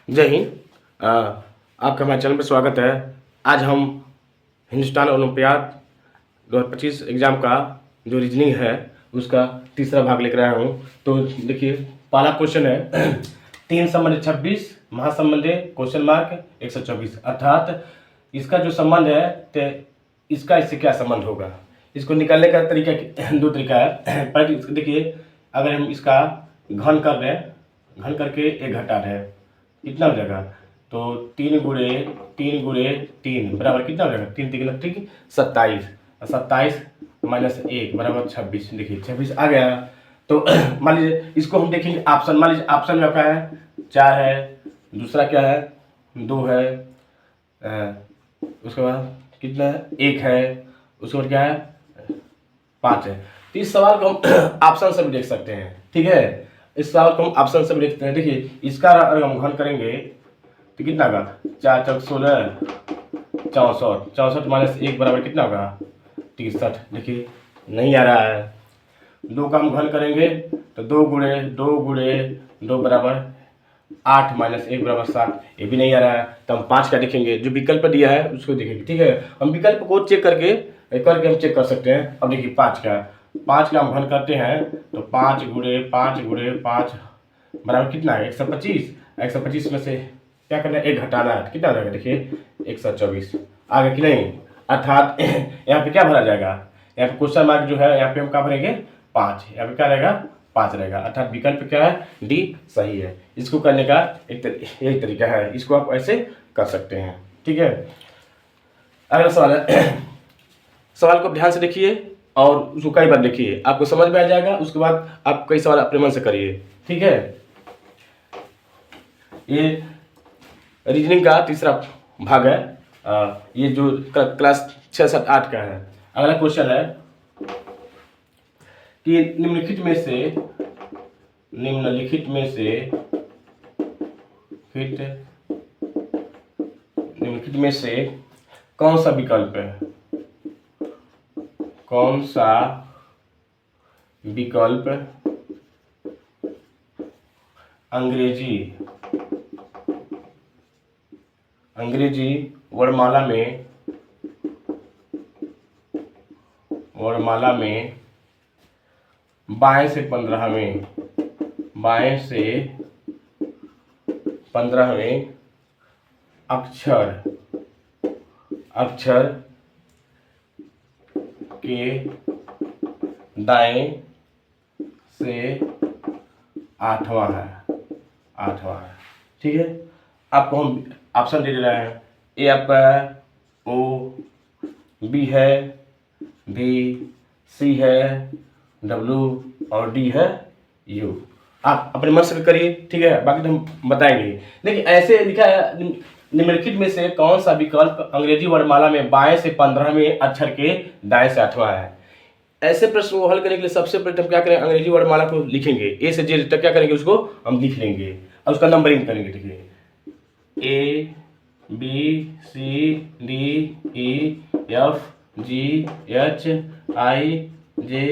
जय हिंद। आपका हमारे चैनल पर स्वागत है। आज हम हिंदुस्तान ओलंपियाड 2025 एग्ज़ाम का जो रीजनिंग है उसका तीसरा भाग लेकर आया हूँ। तो देखिए, पहला क्वेश्चन है 3 संबंध 26 महासंबंध क्वेश्चन मार्क 124, अर्थात इसका जो संबंध है तो इसका इससे क्या संबंध होगा। इसको निकालने का तरीका दो तरीका है। पहले देखिए, अगर हम इसका घन कर रहे हैं, घन करके एक घटा रहे हैं, कितना हो जाएगा, तो 3 गुणे 3 बराबर कितना हो जाएगा, 3 3 ठीक 27, और 27 माइनस 1 बराबर 26। देखिए 26 आ गया। तो मान लीजिए इसको हम देखेंगे ऑप्शन, मान लीजिए ऑप्शन में क्या है, 4 है, दूसरा क्या है 2 है, उसके बाद कितना है 1 है, उसके बाद क्या है 5 है। तो इस सवाल को हम ऑप्शन से भी देख सकते हैं, ठीक है। इस सवाल को हम ऑप्शन से भी देखते हैं। देखिए इसका अगर हम घन करेंगे तो कितना होगा, 4 चौक 16 64, 64 माइनस 1 बराबर कितना होगा 63। देखिए नहीं आ रहा है। 2 का हम घन करेंगे तो 2 गुणे 2 बराबर 8 माइनस 1 बराबर 7, ये भी नहीं आ रहा है। तो हम 5 का देखेंगे, जो विकल्प दिया है उसको देखेंगे, ठीक है। हम विकल्प को चेक करके हम चेक कर सकते हैं। अब देखिए 5 का हम घन करते हैं तो 5 गुणे 5 बराबर कितना है 125। 125 में से क्या करना है, एक घटाना है, कितना हो जाएगा, देखिए 124 आ गया कि नहीं। अर्थात यहाँ पे क्या भरा जाएगा, यहाँ पे क्वेश्चन मार्क जो है यहाँ पे हम क्या भरेंगे 5, यहाँ पे क्या रहेगा 5 रहेगा। अर्थात विकल्प क्या है, डी सही है। इसको करने का एक तरीका है, इसको आप ऐसे कर सकते हैं, ठीक है। अगला सवाल है, सवाल को ध्यान से देखिए और उसको कई बार देखिए, आपको समझ में आ जाएगा। उसके बाद आप कई सवाल अपने मन से करिए, ठीक है। ये रीजनिंग का तीसरा भाग है। ये जो क्लास 6, 7, 8 का है। अगला क्वेश्चन है कि निम्नलिखित में से कौन सा विकल्प अंग्रेजी वर्णमाला में बाएं से 15वें अक्षर के दाएं से 8वां है, ठीक है। आपको हम ऑप्शन दे रहे हैं, ए आपका है ओ, बी है बी, सी है डब्ल्यू और डी है यू। आप अपने मन से करिए, ठीक है, बाकी तो हम बताएंगे। देखिए ऐसे लिखा है, निम्नलिखित में से कौन सा विकल्प अंग्रेजी वर्णमाला में बाएं से 15वें अक्षर के दाएं से 8वां है। ऐसे प्रश्न को हल करने के लिए सबसे पहले हम क्या करें, अंग्रेजी वर्णमाला को लिखेंगे, ए से जे तक क्या करेंगे उसको हम लिख लेंगे और उसका नंबरिंग करेंगे। देखिए A B C D E F G H I J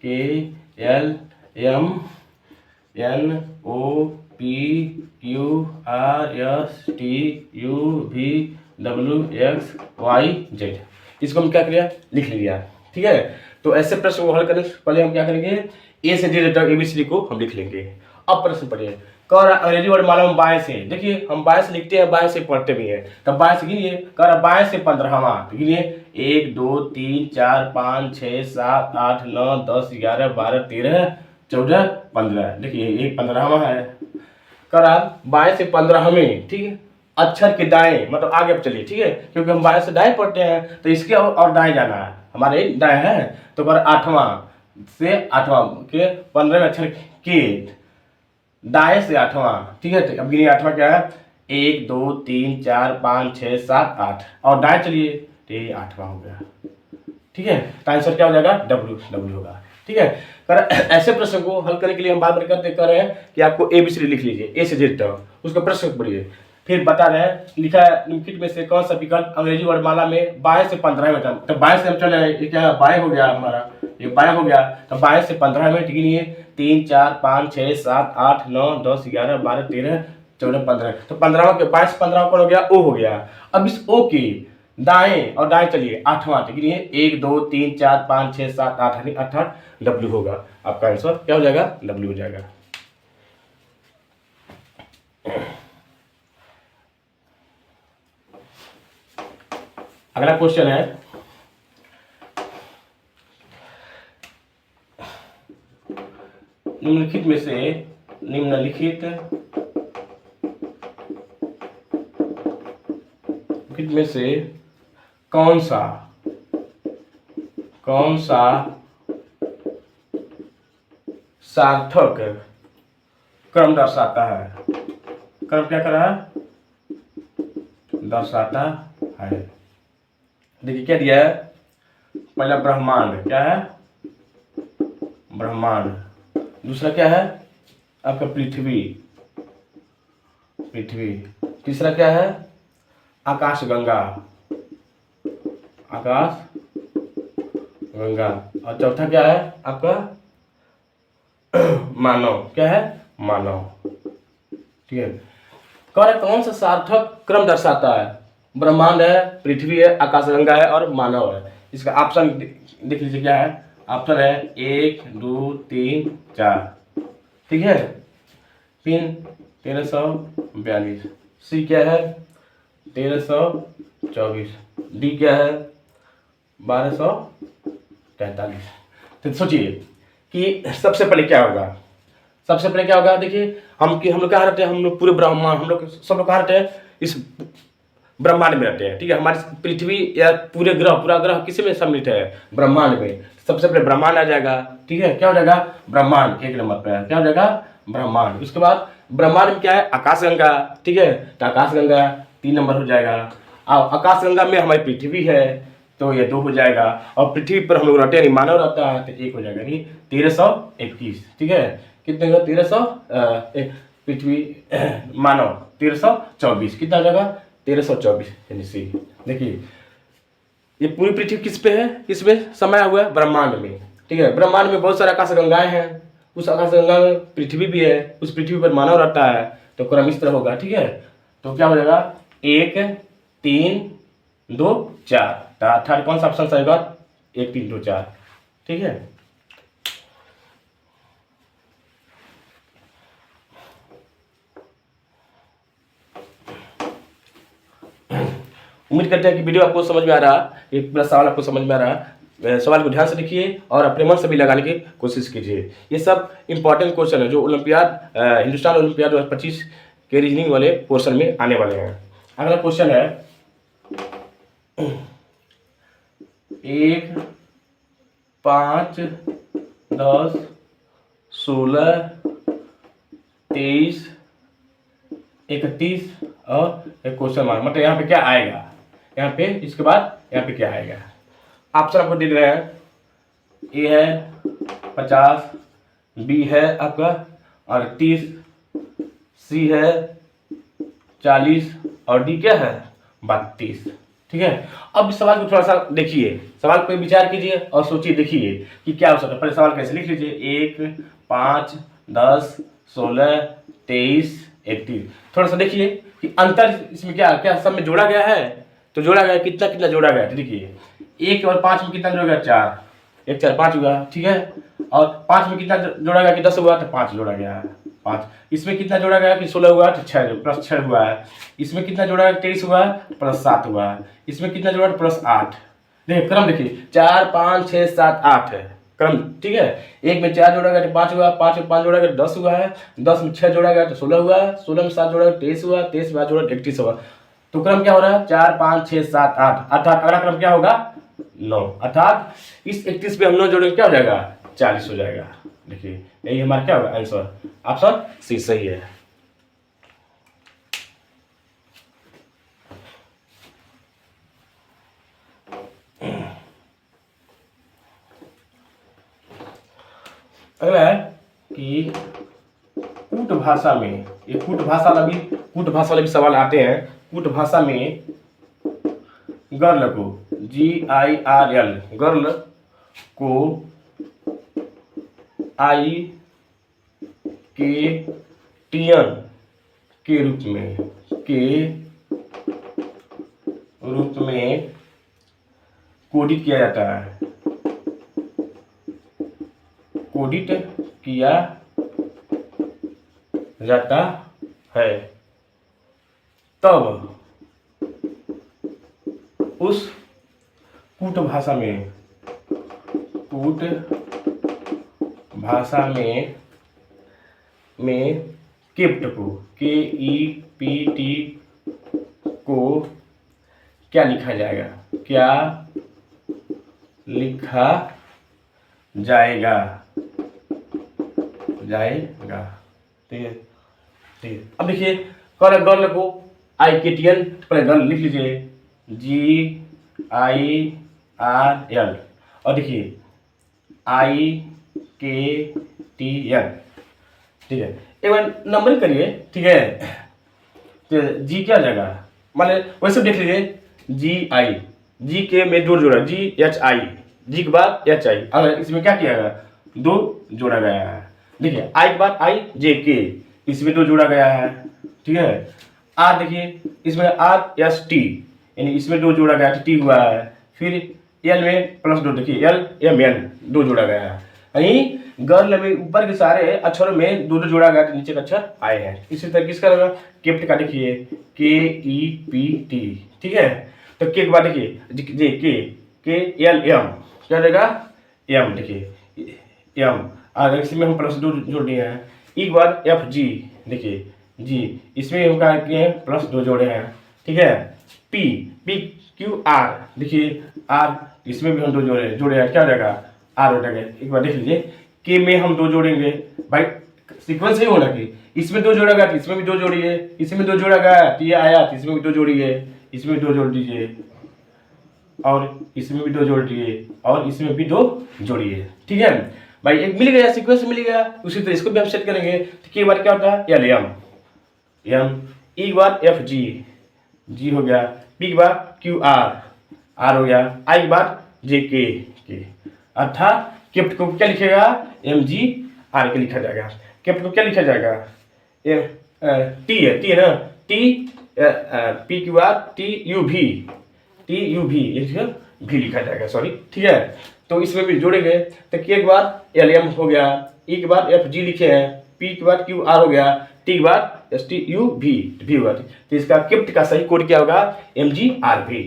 K L M N O P Q R S T U V W X Y Z. इसको हम क्या किया, लिख लिया, ठीक है। तो ऐसे प्रश्न को हल करने से पहले हम क्या करेंगे, ए से जेड तक एबीसीडी को हम लिख लेंगे। अब प्रश्न पढ़िए, कह रहा अंग्रेजी वर्णमाला में बाएं से, देखिए हम बाएं से लिखते हैं, बाएं से पढ़ते भी हैं। तब बाएं से गिनिए, कह रहा बाएं से 15वां, गिनिए 1 2 3 4 5 6 7 8 9 10 11 12 13 14 15। देखिए एक 15वां है। कह रहा बाएं से 15वें, ठीक है, अक्षर के दाएं, मतलब आगे अब चलिए, ठीक है, क्योंकि हम बाएं से दाएं पढ़ते हैं तो इसके और दाएं जाना है, हमारे दाएं है। तो कह रहा 8वां से 8वां के 15वें अक्षर के दाएं से 8वां, ठीक है। तो अब गिनिए 8वां क्या है, 1 2 3 4 5 6 7 8 और दाएं चलिए, तो ये 8वां हो गया, ठीक है। तो आंसर क्या हो जाएगा, डब्ल्यू होगा, ठीक है। कर ऐसे प्रश्न को हल करने के लिए हम बार बार कर रहे हैं कि आपको एबीसीडी लिख लीजिए, ए से जेड तक, उसका प्रश्न पढ़िए, फिर बता रहे हैं लिखा है निम्नलिखित में से कौन सा विकल्प अंग्रेजी वर्णमाला में बाएं से 15वें तक। तो बाएं से हम चले, ये क्या बाएं हो गया हमारा, ये बाएं हो गया। तो बाएं से 15वें गिनिए 3 4 5 6 7 8 9 10 11 12 13 14 15, तो 15 के 22 15 कौन हो गया, ओ हो गया। अब इस ओ की दाएं और दाएं चलिए 8वां गिनिए, 1 2 3 4 5 6 7 8, यानी 8 डब्ल्यू होगा। आपका आंसर क्या हो जाएगा, डब्ल्यू हो जाएगा। अगला क्वेश्चन है, निम्नलिखित में से कौन सा सार्थक क्रम दर्शाता है, क्रम क्या कर रहा है, दर्शाता है। देखिए क्या दिया है, पहला ब्रह्मांड, क्या है, ब्रह्मांड। दूसरा क्या है आपका, पृथ्वी। तीसरा क्या है, आकाश गंगा। और चौथा क्या है आपका, मानव। क्या है, मानव। ठीक है, कौन सा सार्थक क्रम दर्शाता है, ब्रह्मांड है, पृथ्वी है, आकाशगंगा है और मानव है। इसका ऑप्शन देख लीजिए क्या है, ऑप्शन है 1 2 3 4। ठीक है, पिन 1342, सी क्या है 1324, डी क्या है 1243। तो सोचिए कि सबसे पहले क्या होगा, देखिए हम लोग कहाँ रहते हैं, हम लोग पूरे ब्रह्मांड, हम लोग सब लोग कहाँ रहते हैं, इस ब्रह्मांड में रहते हैं। ठीक है, हमारी पृथ्वी या पूरा ग्रह किसी में सम्मिलित है, ब्रह्मांड में। सबसे पहले ब्रह्मांड आ जाएगा। ठीक है, क्या हो जाएगा, ब्रह्मांड 1 नंबर पे है, क्या हो जाएगा, ब्रह्मांड। उसके बाद ब्रह्मांड में क्या है, आकाशगंगा। ठीक है, तो आकाशगंगा 3 नंबर हो जाएगा। अब आकाशगंगा में हमारी पृथ्वी है, तो ये 2 हो जाएगा। और पृथ्वी पर हम लोग रहते हैं, मानव रहता है, तो 1 हो जाएगा, नहीं 1321। ठीक है, कितने का 1300, पृथ्वी मानव 1324, कितना हो जाएगा 1324, यानी सी। देखिए ये पूरी पृथ्वी किस पे है, किस पे समाया हुआ है, ब्रह्मांड में। ठीक है, ब्रह्मांड में बहुत सारे आकाशगंगाएं हैं, उस आकाशगंगा में पृथ्वी भी है, उस पृथ्वी पर मानव रहता है, तो क्रम इस तरह होगा। ठीक है, तो क्या हो जाएगा 1 3 2 4, थर्ड कौन सा ऑप्शन सही होगा, 1 3 2 4। ठीक है, उम्मीद करते हैं कि वीडियो आपको समझ में आ रहा, ये पूरा सवाल आपको समझ में आ रहा। सवाल को ध्यान से देखिए और अपने मन से भी लगाने की कोशिश कीजिए। ये सब इंपॉर्टेंट क्वेश्चन है जो ओलंपियाड, हिंदुस्तान ओलंपियाड 2025 के रीजनिंग वाले पोर्शन में आने वाले हैं। अगला क्वेश्चन है 1 5 10 16 23 31 और एक क्वेश्चन मार्क, मतलब यहाँ पे क्या आएगा, यहाँ पे इसके बाद यहाँ पे क्या आएगा। ऑप्शन आपको दे रहे हैं, ए है 50, बी है आपका 38, सी है 40 और डी क्या है 32। ठीक है, अब इस सवाल को थोड़ा सा देखिए, सवाल पे विचार कीजिए और सोचिए, देखिए कि क्या हो सकता है। पहले सवाल कैसे लिख लीजिए, 1 5 10 16 23 31। थोड़ा सा देखिए कि अंतर इसमें क्या सब में जोड़ा गया है, तो जोड़ा गया कितना जोड़ा गया, देखिए 1 और 5 में कितना जोड़ा गया, 4, 1 4 5 हुआ। ठीक है, और 5 में कितना जोड़ा गया कि 10 हुआ, तो 5 जोड़ा गया है 5। इसमें कितना जोड़ा गया कि 16 हुआ, तो 6 प्लस 6 हुआ है। इसमें कितना जोड़ा गया 23 हुआ प्लस 7 हुआ है। इसमें कितना जोड़ा प्लस 8। देखिए क्रम देखिए 4 5 6 7 8 है क्रम। ठीक है, 1 में 4 जोड़ा गया तो 5 हुआ, 5 में 5 जोड़ा गया तो 10 हुआ है, 10 में 6 जोड़ा गया तो 16 हुआ, 16 में 7 जोड़ा गया 23 हुआ, 23 में 8 जोड़ा 31 हुआ। तो क्रम क्या हो रहा है 4 5 6 7 8, अर्थात अगला क्रम क्या होगा 9, अर्थात इस 31 पे हम 9 जोड़ेंगे क्या हो जाएगा 40 हो जाएगा। देखिए यही हमारा क्या होगा आंसर, ऑप्शन सी सही है। अगला है कि कूट भाषा में, ये कूट भाषा वाले भी सवाल आते हैं। कूट भाषा में गर्ल को GIRL गर्ल को IKTN के रूप में, के रूप में कोडित किया जाता है, कोडित किया जाता है, तब उस कूट भाषा में, कूट भाषा में केप्ट को, KEPT को क्या लिखा जाएगा, क्या लिखा जाएगा, जाएगा। ठीक है, ठीक है। अब देखिए गर्ल को IKTL, पहले गर्ल लिख लीजिए, GIRL, और देखिए IKTL। ठीक है, एक बार नंबरिंग करिए। ठीक है, तो जी क्या जाएगा, मान वैसे देख लीजिए, जी के में दो जोड़ा, GHI, जी के बाद HI, अगर इसमें क्या किया गया, दो जोड़ा गया है। देखिए आई के बाद IJK, इसमें दो जोड़ा गया है। ठीक है, आर देखिए इसमें RST, यानी इसमें दो जोड़ा गया, T हुआ है। फिर L में प्लस दो, देखिए LMN, दो जोड़ा गया है। यानी गर्ल में ऊपर के सारे अक्षरों में दो जोड़ा गया, नीचे का अक्षर आए हैं। इसी तरह किसका लगा, केप्ट का देखिए KEPT। ठीक है, तो के के बाद देखिए KLM, क्या रहेगा, M, देखिए M, अगर इसमें हम प्लस दो जोड़ दिए हैं। ई के बाद FG, देखिए जी, इसमें हम क्या किए हैं, प्लस दो जोड़े हैं। ठीक है, PQR, देखिए R, इसमें भी हम दो जोड़े हैं, क्या हो जाएगा, R हो जाएगा। एक बार देख लीजिए, के में हम दो जोड़ेंगे, भाई सीक्वेंस ही होना कि इसमें दो जोड़ा गया तो इसमें भी दो जोड़िए, इसमें दो जोड़ा गया तो ये आया तो इसमें भी दो जोड़िए, इसमें दो जोड़ दीजिए, और इसमें भी दो जोड़ दिए, और इसमें भी दो जोड़िए। ठीक है भाई, एक मिल गया, सीक्वेंस मिल गया। उसी तरह इसको भी हम सेट करेंगे। तो के बाद क्या होता है, LM, ई के बाद FG, G हो गया। P के बाद QR, R हो गया। I के बाद JK, अर्थात केप्ट को क्या लिखेगा, MGR के लिखा जाएगा। केप्ट को क्या लिखा जाएगा, T है ना, PQR TUV, ये भी लिखा जाएगा, सॉरी। ठीक है, तो इसमें भी जोड़ेंगे। तो के के बाद LM हो गया, ई के बाद FG लिखे हैं, P के बाद QR हो गया, T के बाद STUV भी होगा। तो इसका केप्ट का सही कोड क्या होगा, MGRV।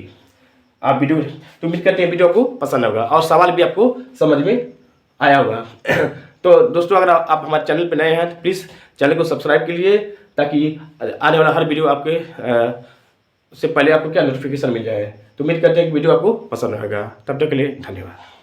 आप वीडियो तो उम्मीद करते हैं वीडियो आपको पसंद होगा और सवाल भी आपको समझ में आया होगा। तो दोस्तों, अगर आप हमारे चैनल पर नए हैं तो प्लीज़ चैनल को सब्सक्राइब कीजिए, ताकि आने वाला हर वीडियो आपके से पहले आपको क्या नोटिफिकेशन मिल जाए। तो उम्मीद करते हैं कि वीडियो आपको पसंद होगा। तब तक के लिए धन्यवाद।